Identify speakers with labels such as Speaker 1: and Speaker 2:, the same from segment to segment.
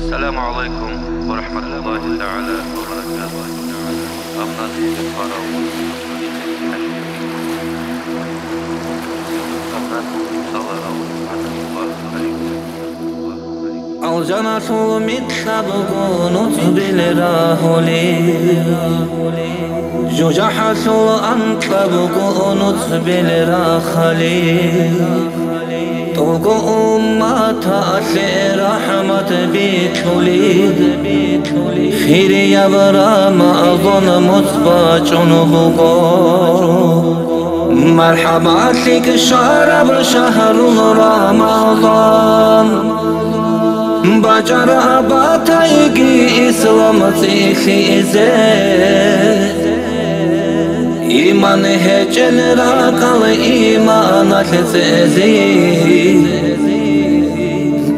Speaker 1: السلام عليكم ورحمة الله تعالى وبركاته. أمنات الفرع
Speaker 2: الجنة متسبق نتبل راهولي ججحة أنطبق نتبل راخلي توقع أمة أسير رحمة بيتولي خير يبرى ما أظن متباج نبقى مرحبا لك شرب شهر رمضان بجر أباتيجي إسلام تيخي إزاي إيمان هجن راقل إيمان تزيزي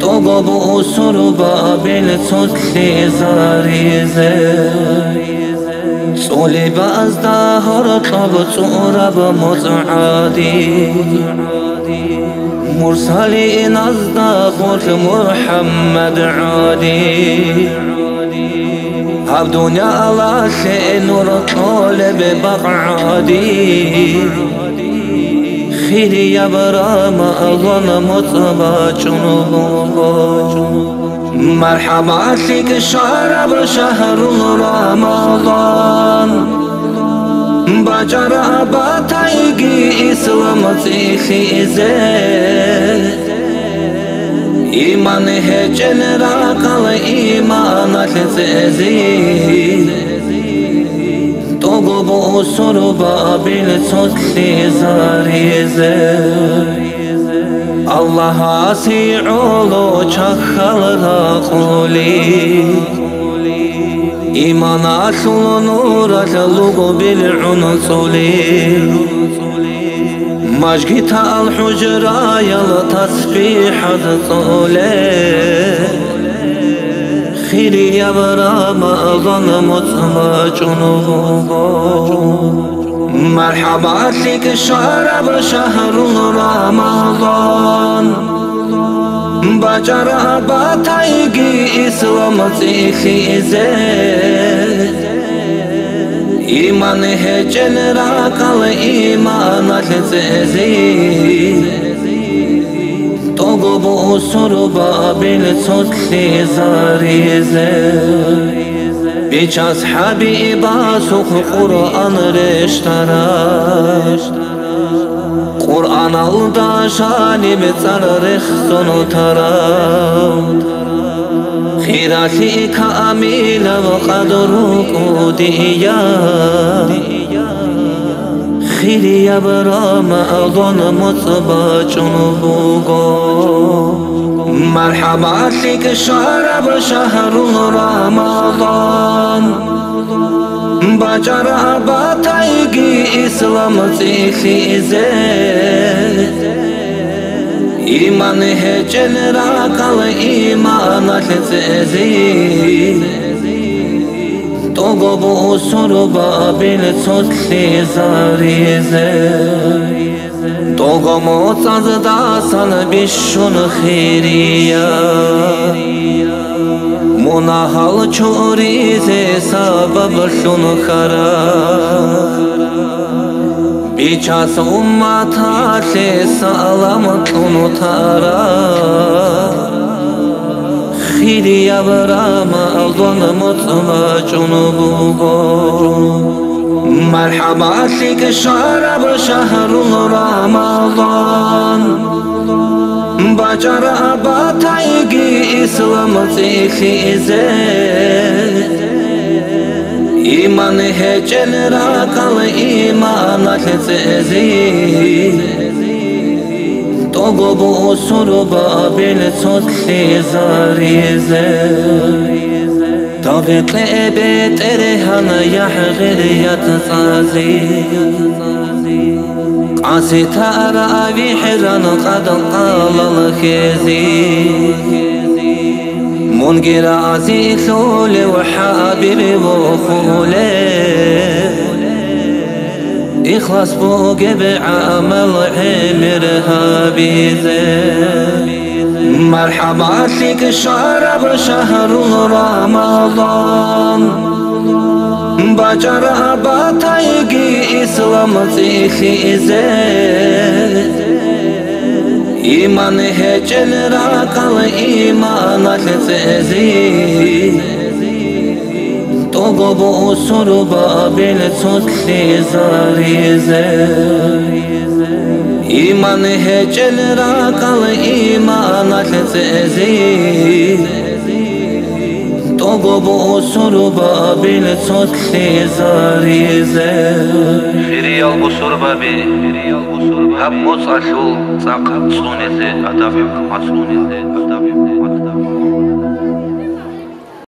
Speaker 2: توقب أسر بابل تتلي زاريزي سولي بازدهر طب تورب متعادي مرسلين أصدقك محمد عادي عبدنا على نور طالب بقعادي خير يبرى ما أظن مطبع مرحبا لك شرب شهر رمضان بجر أباتيجي إسلام تيخي إزاي إيمان هجن راقل إيمان تزيزي توقب أسر بابل تتلي زاريزي الله أسيعولو چخل راقولي إيمان أصل نور تلوغ بالعنصلي مجد الحجرة يلتصبيح الطولي خير يبرى ما أظن متماج مرحبا لك شرب شهر رمضان بجر أباتيجي إسلام تيخي إزاي إيمان هجن راقل إيمان تزيزي توقب أسر بابل تتلي زاريزي بيش أصحابي باسوق قرآن رشترا قرآن alda şani betar rexson tara خيراتي كاملة وقدرك وديا خير يبرى ما أظن مطبع جنوبك مرحبا لك شرب شهر رمضان بجر أباتيجي إسلام تيخي إزاي إيمان هجن راقل إيمان تزيزي توقب أسر بابل تتلي زاريزي توقب متعز داسن بشون خيريا مناهل چوريزي سبب شون خرا بيچاس أمتا سلام تنتارا خير يبرى ما أظن مطمع جنوبك مرحبا لك شرب شهر رمضان بجر أباتيجي إسلام تيخي إزاي إيمان هجن راقل إيمان تزيزي توقب أسر بابل تتلي زاريزي طبق بيت إرهان يحغر يتزازي قاسي تأرى بحران قد قال الخيزي منقر عزيز وحابب وخولي إخلاص فوق بعمل عمر هابيزي مرحبا لك شرب شهر رمضان بجر باتايگي اسلام تخيزه إيمان هجل راقل إيمان التزي توقب أسر بابل تطلي زاريزه إيمان هجل راقل إيمان التزي توقب أسر بابل تطلي زاريزه
Speaker 1: خيري البصر بابي هم مصعشو ساق صونيزي أدافع مصونيزي